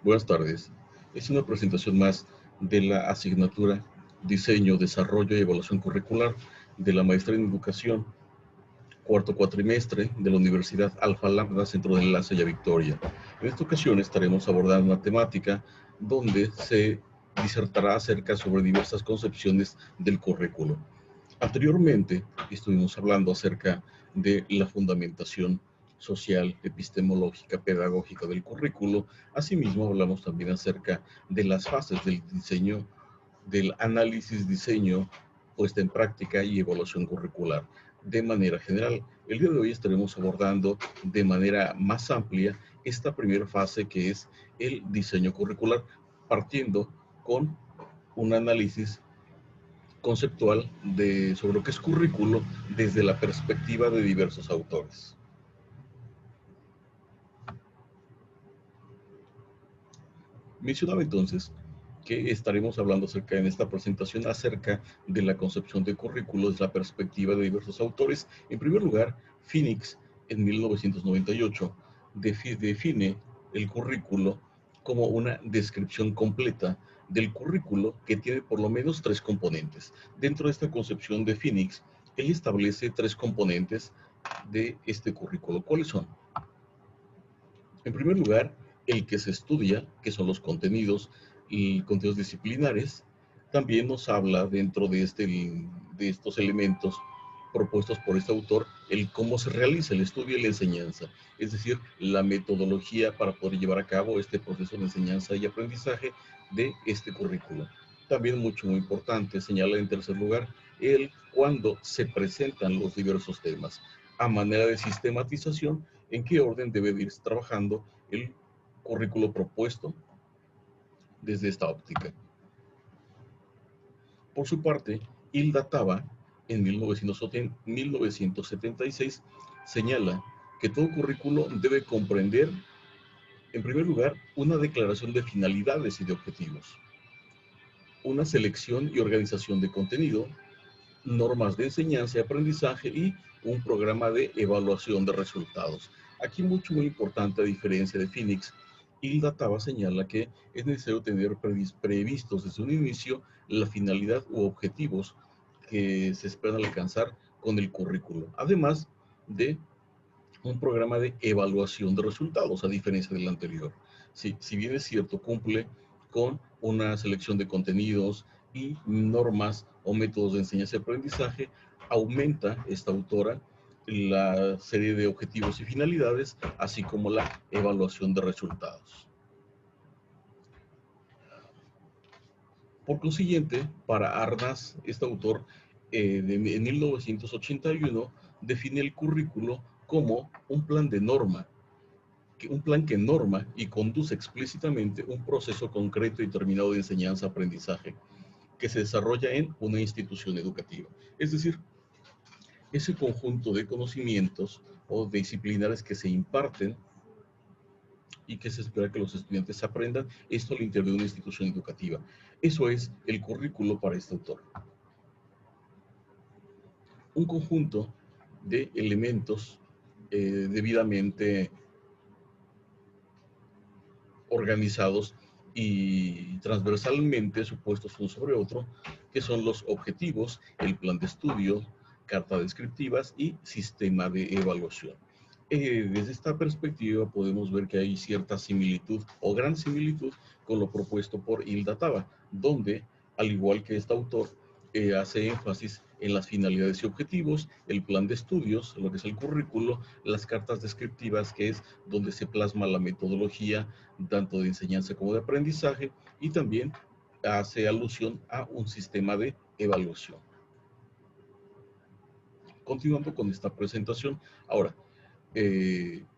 Buenas tardes. Es una presentación más de la asignatura Diseño, Desarrollo y Evaluación Curricular de la Maestría en Educación, cuarto cuatrimestre de la Universidad Alfa Lambda, Centro de Enlace y Victoria. En esta ocasión estaremos abordando una temática donde se disertará acerca sobre diversas concepciones del currículo. Anteriormente estuvimos hablando acerca de la fundamentación social, epistemológica, pedagógica del currículo. Asimismo, hablamos también acerca de las fases del diseño, del análisis, diseño, puesta en práctica y evaluación curricular. De manera general, el día de hoy estaremos abordando de manera más amplia esta primera fase que es el diseño curricular, partiendo con un análisis conceptual sobre lo que es currículo desde la perspectiva de diversos autores. Mencionaba entonces que estaremos hablando en esta presentación acerca de la concepción de currículo desde la perspectiva de diversos autores. En primer lugar, Phoenix en 1998 define el currículo como una descripción completa del currículo que tiene por lo menos tres componentes. Dentro de esta concepción de Phoenix, él establece tres componentes de este currículo. ¿Cuáles son? En primer lugar, el que se estudia, que son los contenidos y contenidos disciplinares. También nos habla dentro de estos elementos propuestos por este autor, el cómo se realiza el estudio y la enseñanza, es decir, la metodología para poder llevar a cabo este proceso de enseñanza y aprendizaje de este currículo. También muy importante, señala en tercer lugar, el cuándo se presentan los diversos temas, a manera de sistematización, en qué orden debe de irse trabajando el currículo propuesto desde esta óptica. Por su parte, Hilda Taba, en 1976, señala que todo currículo debe comprender, en primer lugar, una declaración de finalidades y de objetivos, una selección y organización de contenido, normas de enseñanza y aprendizaje y un programa de evaluación de resultados. Aquí muy importante, a diferencia de Phoenix, Hilda Taba señala que es necesario tener previstos desde un inicio la finalidad u objetivos que se esperan alcanzar con el currículo, además de un programa de evaluación de resultados, a diferencia del anterior. Sí, si bien es cierto, cumple con una selección de contenidos y normas o métodos de enseñanza y aprendizaje, aumenta esta autora la serie de objetivos y finalidades, así como la evaluación de resultados. Por consiguiente, para Arnaz, este autor, en 1981, define el currículo como un plan de norma, un plan que norma y conduce explícitamente un proceso concreto y determinado de enseñanza-aprendizaje que se desarrolla en una institución educativa. Es decir, ese conjunto de conocimientos o disciplinares que se imparten y que se espera que los estudiantes aprendan esto al interior de una institución educativa. Eso es el currículo para este autor. Un conjunto de elementos debidamente organizados y transversalmente supuestos uno sobre otro, que son los objetivos, el plan de estudio, cartas descriptivas y sistema de evaluación. Desde esta perspectiva podemos ver que hay cierta similitud o gran similitud con lo propuesto por Hilda Taba, donde, al igual que este autor, hace énfasis en las finalidades y objetivos, el plan de estudios, lo que es el currículo, las cartas descriptivas, que es donde se plasma la metodología tanto de enseñanza como de aprendizaje, y también hace alusión a un sistema de evaluación. Continuando con esta presentación, ahora,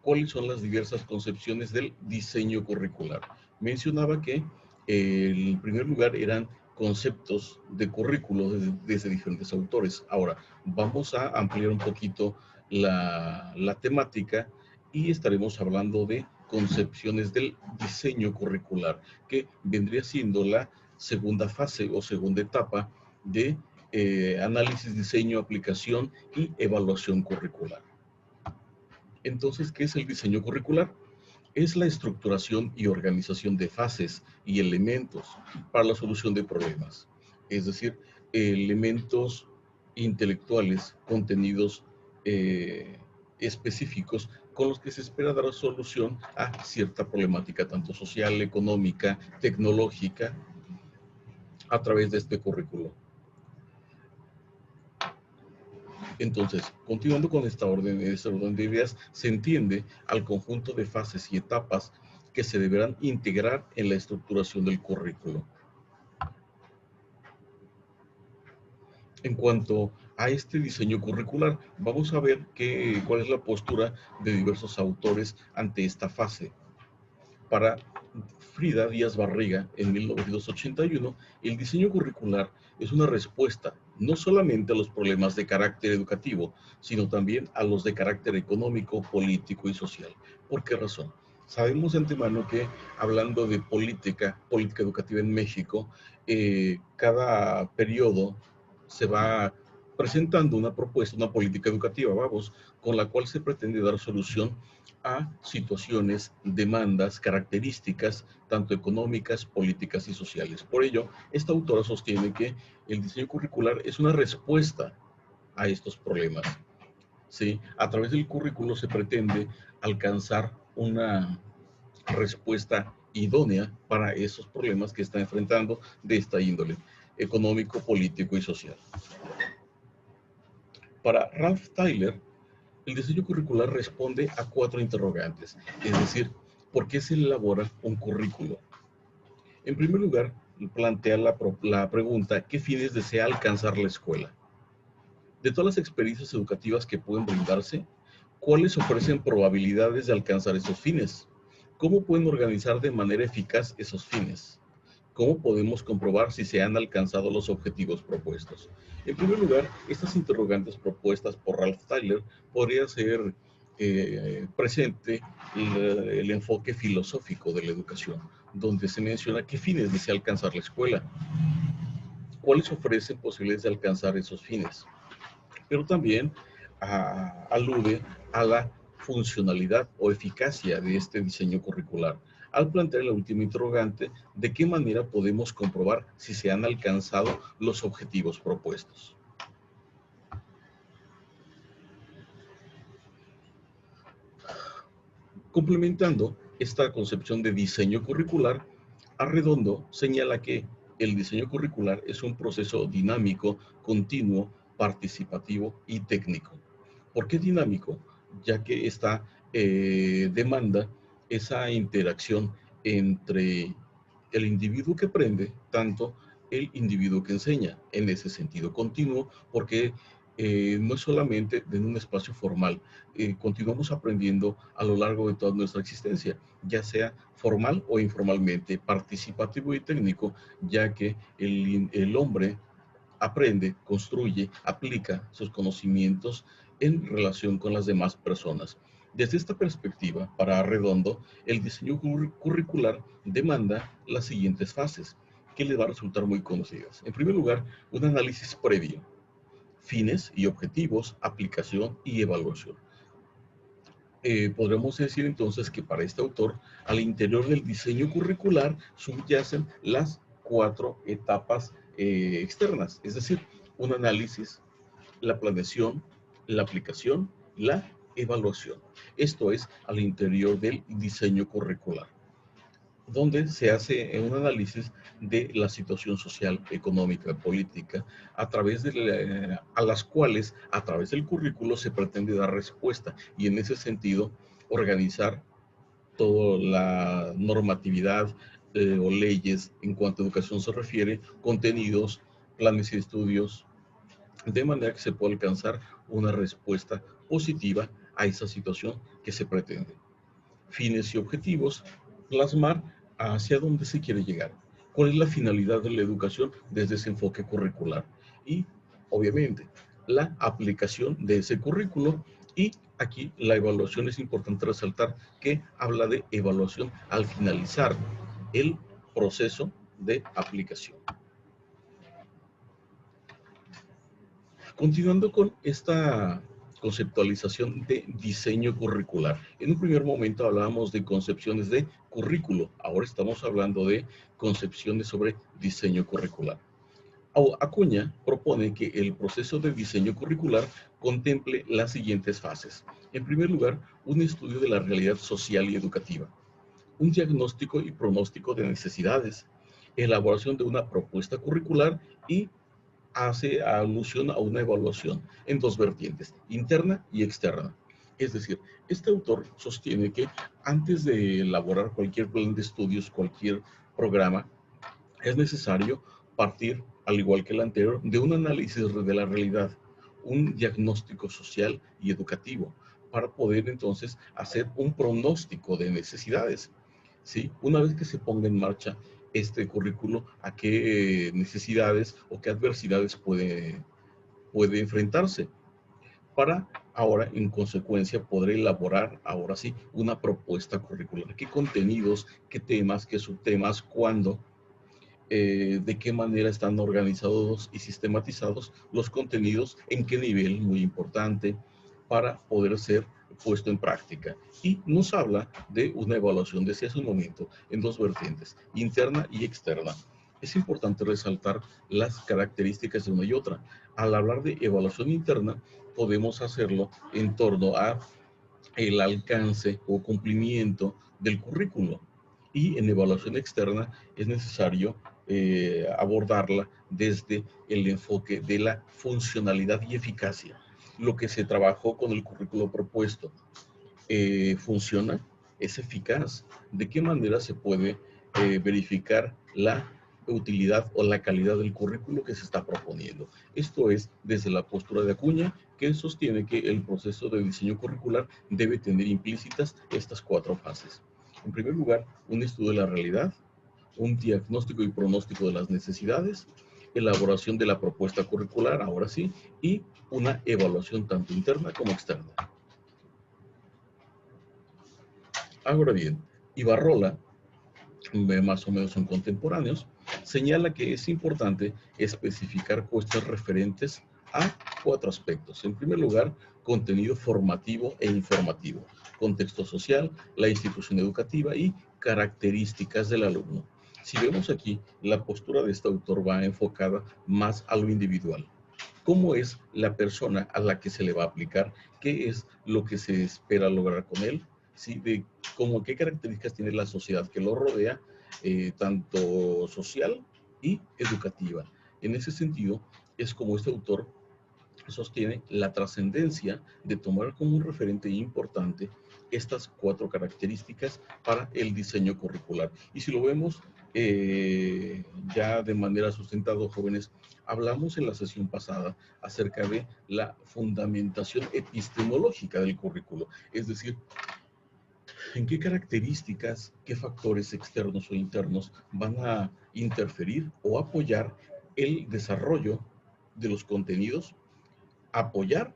¿cuáles son las diversas concepciones del diseño curricular? Mencionaba que en primer lugar eran conceptos de currículo desde diferentes autores. Ahora, vamos a ampliar un poquito la temática y estaremos hablando de concepciones del diseño curricular, que vendría siendo la segunda fase o segunda etapa de análisis, diseño, aplicación y evaluación curricular. Entonces, ¿qué es el diseño curricular? es la estructuración y organización de fases y elementos para la solución de problemas. Es decir, elementos intelectuales, contenidos específicos con los que se espera dar solución a cierta problemática, tanto social, económica, tecnológica, a través de este currículo. Entonces, continuando con esta orden de ideas, se entiende al conjunto de fases y etapas que se deberán integrar en la estructuración del currículo. En cuanto a este diseño curricular, vamos a ver cuál es la postura de diversos autores ante esta fase. Para Frida Díaz Barriga, en 1981, el diseño curricular es una respuesta no solamente a los problemas de carácter educativo, sino también a los de carácter económico, político y social. ¿Por qué razón? Sabemos de antemano que, hablando de política educativa en México, cada periodo se va presentando una propuesta, una política educativa, vamos, con la cual se pretende dar solución a situaciones, demandas, características, tanto económicas, políticas y sociales. Por ello, esta autora sostiene que el diseño curricular es una respuesta a estos problemas. ¿Sí? A través del currículo se pretende alcanzar una respuesta idónea para esos problemas que está enfrentando de esta índole, económico, político y social. Para Ralph Tyler, el diseño curricular responde a 4 interrogantes, es decir, ¿por qué se elabora un currículo? En primer lugar, plantea la pregunta, ¿qué fines desea alcanzar la escuela? De todas las experiencias educativas que pueden brindarse, ¿cuáles ofrecen probabilidades de alcanzar esos fines? ¿Cómo pueden organizar de manera eficaz esos fines? ¿Cómo podemos comprobar si se han alcanzado los objetivos propuestos? En primer lugar, estas interrogantes propuestas por Ralph Tyler podría ser presente el enfoque filosófico de la educación, donde se menciona qué fines desea alcanzar la escuela, cuáles ofrecen posibilidades de alcanzar esos fines, pero también alude a la funcionalidad o eficacia de este diseño curricular, al plantear la última interrogante, ¿de qué manera podemos comprobar si se han alcanzado los objetivos propuestos? Complementando esta concepción de diseño curricular, Arredondo señala que el diseño curricular es un proceso dinámico, continuo, participativo y técnico. ¿Por qué dinámico? Ya que esta demanda esa interacción entre el individuo que aprende, tanto el individuo que enseña, en ese sentido continuo, porque no es solamente en un espacio formal, continuamos aprendiendo a lo largo de toda nuestra existencia, ya sea formal o informalmente, participativo y técnico, ya que el hombre aprende, construye, aplica sus conocimientos en relación con las demás personas. Desde esta perspectiva, para Arredondo, el diseño curricular demanda las siguientes fases, que le va a resultar muy conocidas. En primer lugar, un análisis previo, fines y objetivos, aplicación y evaluación. Podremos decir entonces que para este autor, al interior del diseño curricular subyacen las 4 etapas externas, es decir, un análisis, la planeación, la aplicación, la evaluación. Esto es al interior del diseño curricular, donde se hace un análisis de la situación social, económica, política, a las cuales, a través del currículo, se pretende dar respuesta y en ese sentido organizar toda la normatividad o leyes en cuanto a educación se refiere, contenidos, planes y estudios, de manera que se pueda alcanzar una respuesta positiva a esa situación que se pretende. Fines y objetivos, plasmar hacia dónde se quiere llegar, cuál es la finalidad de la educación desde ese enfoque curricular y, obviamente, la aplicación de ese currículo. Y aquí la evaluación es importante resaltar que habla de evaluación al finalizar el proceso de aplicación. Continuando con esta conceptualización de diseño curricular. En un primer momento hablábamos de concepciones de currículo, ahora estamos hablando de concepciones sobre diseño curricular. Acuña propone que el proceso de diseño curricular contemple las siguientes fases. En primer lugar, un estudio de la realidad social y educativa, un diagnóstico y pronóstico de necesidades, elaboración de una propuesta curricular y hace alusión a una evaluación en dos vertientes, interna y externa. Es decir, este autor sostiene que antes de elaborar cualquier plan de estudios, cualquier programa, es necesario partir, al igual que el anterior, de un análisis de la realidad, un diagnóstico social y educativo, para poder entonces hacer un pronóstico de necesidades. ¿Sí? Una vez que se ponga en marcha este currículo, a qué necesidades o qué adversidades puede enfrentarse, para ahora, en consecuencia, poder elaborar, ahora sí, una propuesta curricular. ¿Qué contenidos, qué temas, qué subtemas, cuándo, de qué manera están organizados y sistematizados los contenidos, en qué nivel, muy importante, para poder ser puesto en práctica? Y nos habla de una evaluación, decía hace un momento, en dos vertientes, interna y externa. Es importante resaltar las características de una y otra. Al hablar de evaluación interna, podemos hacerlo en torno a el alcance o cumplimiento del currículo. Y en evaluación externa es necesario abordarla desde el enfoque de la funcionalidad y eficacia. Lo que se trabajó con el currículo propuesto, ¿funciona? ¿Es eficaz? ¿De qué manera se puede verificar la utilidad o la calidad del currículo que se está proponiendo? Esto es desde la postura de Acuña, que sostiene que el proceso de diseño curricular debe tener implícitas estas cuatro fases. En primer lugar, un estudio de la realidad, un diagnóstico y pronóstico de las necesidades, elaboración de la propuesta curricular, ahora sí, y una evaluación tanto interna como externa. Ahora bien, Ibarrola, más o menos son contemporáneos, señala que es importante especificar cuestiones referentes a cuatro aspectos. En primer lugar, contenido formativo e informativo, contexto social, la institución educativa y características del alumno. Si vemos aquí, la postura de este autor va enfocada más a lo individual. ¿Cómo es la persona a la que se le va a aplicar? ¿Qué es lo que se espera lograr con él? ¿Sí? De cómo, qué características tiene la sociedad que lo rodea, tanto social y educativa. En ese sentido, es como este autor sostiene la trascendencia de tomar como un referente importante estas cuatro características para el diseño curricular. Y si lo vemos ya de manera sustentada, jóvenes, hablamos en la sesión pasada acerca de la fundamentación epistemológica del currículo, es decir, en qué características, qué factores externos o internos van a interferir o apoyar el desarrollo de los contenidos, apoyar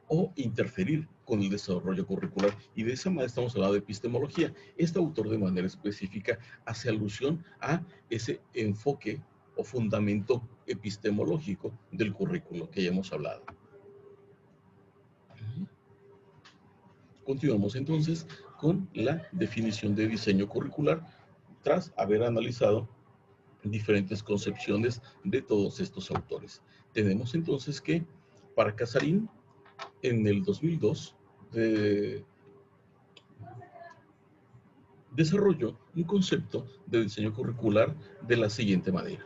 o interferir con el desarrollo curricular. Y de esa manera estamos hablando de epistemología. Este autor de manera específica hace alusión a ese enfoque o fundamento epistemológico del currículo que ya hemos hablado. Continuamos entonces con la definición de diseño curricular tras haber analizado diferentes concepciones de todos estos autores. Tenemos entonces que para Casarín, en el 2002, desarrolló un concepto de diseño curricular de la siguiente manera.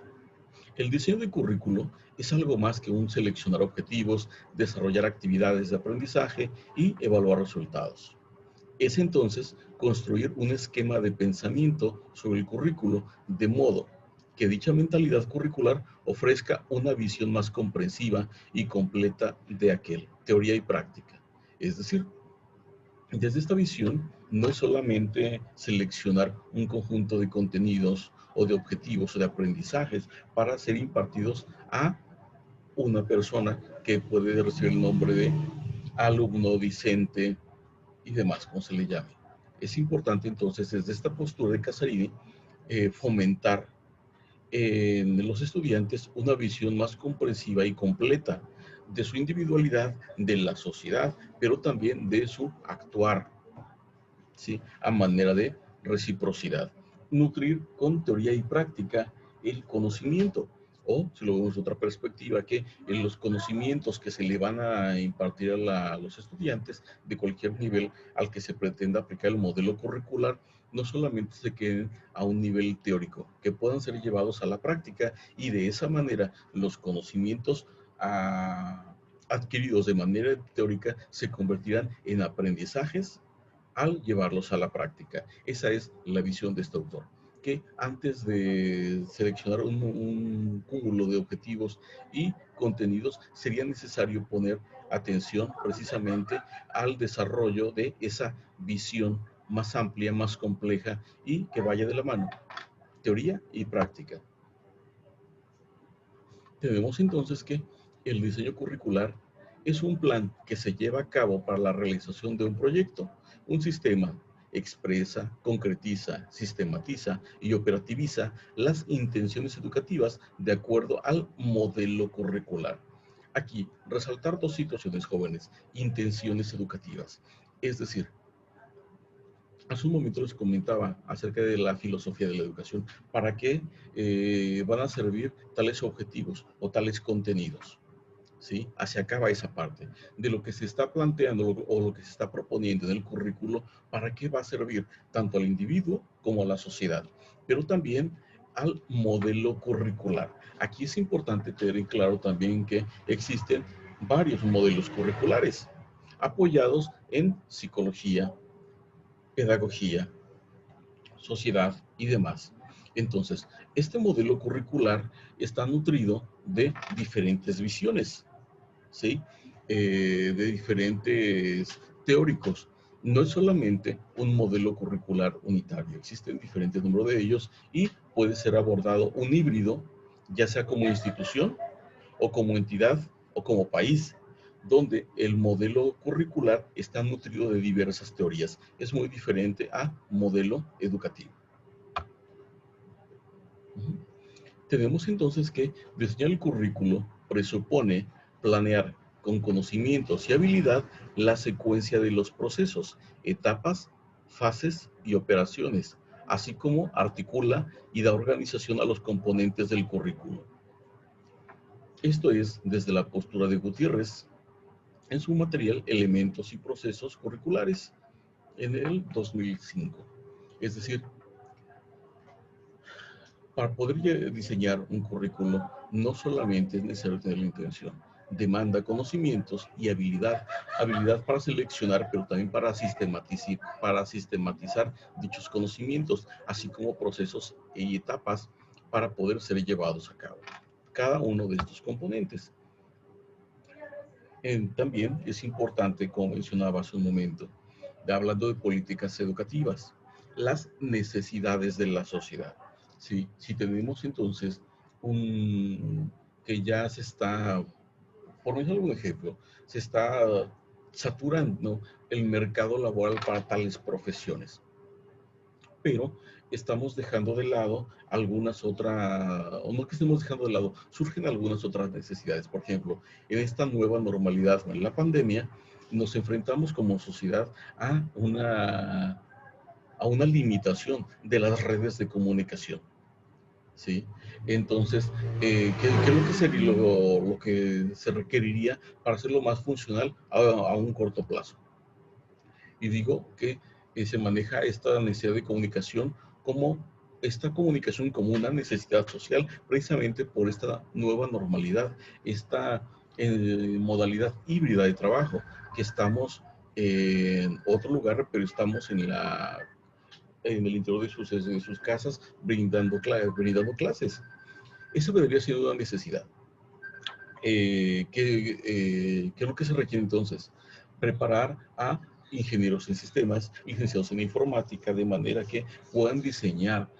El diseño de currículo es algo más que un seleccionar objetivos, desarrollar actividades de aprendizaje y evaluar resultados. Es entonces construir un esquema de pensamiento sobre el currículo de modo que dicha mentalidad curricular ofrezca una visión más comprensiva y completa de aquel, teoría y práctica. Es decir, desde esta visión no es solamente seleccionar un conjunto de contenidos o de objetivos o de aprendizajes para ser impartidos a una persona que puede recibir el nombre de alumno, discente y demás, como se le llame. Es importante entonces desde esta postura de Casarini fomentar en los estudiantes una visión más comprensiva y completa de su individualidad, de la sociedad, pero también de su actuar, ¿sí? A manera de reciprocidad. Nutrir con teoría y práctica el conocimiento. O, si lo vemos de otra perspectiva, que en los conocimientos que se le van a impartir a los estudiantes de cualquier nivel al que se pretenda aplicar el modelo curricular, no solamente se queden a un nivel teórico, que puedan ser llevados a la práctica y de esa manera los conocimientos adquiridos de manera teórica se convertirán en aprendizajes al llevarlos a la práctica. Esa es la visión de este autor, que antes de seleccionar un cúmulo de objetivos y contenidos, sería necesario poner atención precisamente al desarrollo de esa visión más amplia, más compleja y que vaya de la mano, teoría y práctica. Tenemos entonces que el diseño curricular es un plan que se lleva a cabo para la realización de un proyecto. Un sistema expresa, concretiza, sistematiza y operativiza las intenciones educativas de acuerdo al modelo curricular. Aquí, resaltar dos situaciones jóvenes: intenciones educativas. Es decir, hace un momento les comentaba acerca de la filosofía de la educación. ¿Para qué van a servir tales objetivos o tales contenidos? ¿Sí? Hacia acá va esa parte de lo que se está planteando o lo que se está proponiendo en el currículo. ¿Para qué va a servir tanto al individuo como a la sociedad? Pero también al modelo curricular. Aquí es importante tener en claro también que existen varios modelos curriculares apoyados en psicología, pedagogía, sociedad y demás. Entonces, este modelo curricular está nutrido de diferentes visiones, ¿sí? De diferentes teóricos. No es solamente un modelo curricular unitario, existen diferentes números de ellos y puede ser abordado un híbrido, ya sea como institución o como entidad o como país, donde el modelo curricular está nutrido de diversas teorías. Es muy diferente a modelo educativo. Tenemos entonces que diseñar el currículo presupone planear con conocimientos y habilidad la secuencia de los procesos, etapas, fases y operaciones, así como articula y da organización a los componentes del currículo. Esto es desde la postura de Gutiérrez en su material Elementos y Procesos Curriculares en el 2005. Es decir, para poder diseñar un currículo no solamente es necesario tener la intención, demanda conocimientos y habilidad, habilidad para seleccionar, pero también para sistematizar dichos conocimientos, así como procesos y etapas para poder ser llevados a cabo. Cada uno de estos componentes. También es importante, como mencionaba hace un momento, hablando de políticas educativas, las necesidades de la sociedad. ¿Sí? Si tenemos entonces que ya se está, por ejemplo, un ejemplo, se está saturando el mercado laboral para tales profesiones, pero estamos dejando de lado algunas otras, o no que estemos dejando de lado, surgen algunas otras necesidades. Por ejemplo, en esta nueva normalidad, en la pandemia, nos enfrentamos como sociedad a una limitación de las redes de comunicación. ¿Sí? Entonces, ¿qué es lo que sería lo que se requeriría para hacerlo más funcional a un corto plazo? Y digo que se maneja esta necesidad de comunicación como esta comunicación como una necesidad social, precisamente por esta nueva normalidad, esta modalidad híbrida de trabajo, que estamos en otro lugar, pero estamos en el interior de sus casas brindando clases. Eso debería ser una necesidad. ¿Qué es lo que se requiere entonces? Preparar a ingenieros en sistemas, licenciados en informática, de manera que puedan diseñar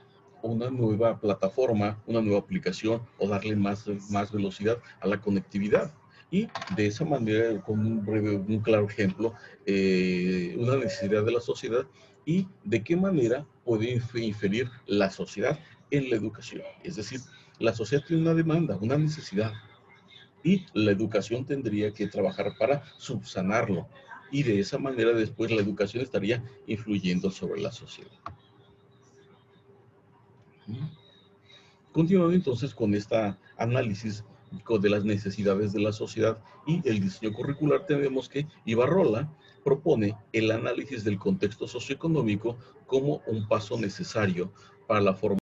una nueva plataforma, una nueva aplicación o darle más velocidad a la conectividad. Y de esa manera, con un claro ejemplo, una necesidad de la sociedad y de qué manera puede inferir la sociedad en la educación. Es decir, la sociedad tiene una demanda, una necesidad, y la educación tendría que trabajar para subsanarlo. Y de esa manera después la educación estaría influyendo sobre la sociedad. Continuando entonces con este análisis de las necesidades de la sociedad y el diseño curricular, tenemos que Ibarrola propone el análisis del contexto socioeconómico como un paso necesario para la formación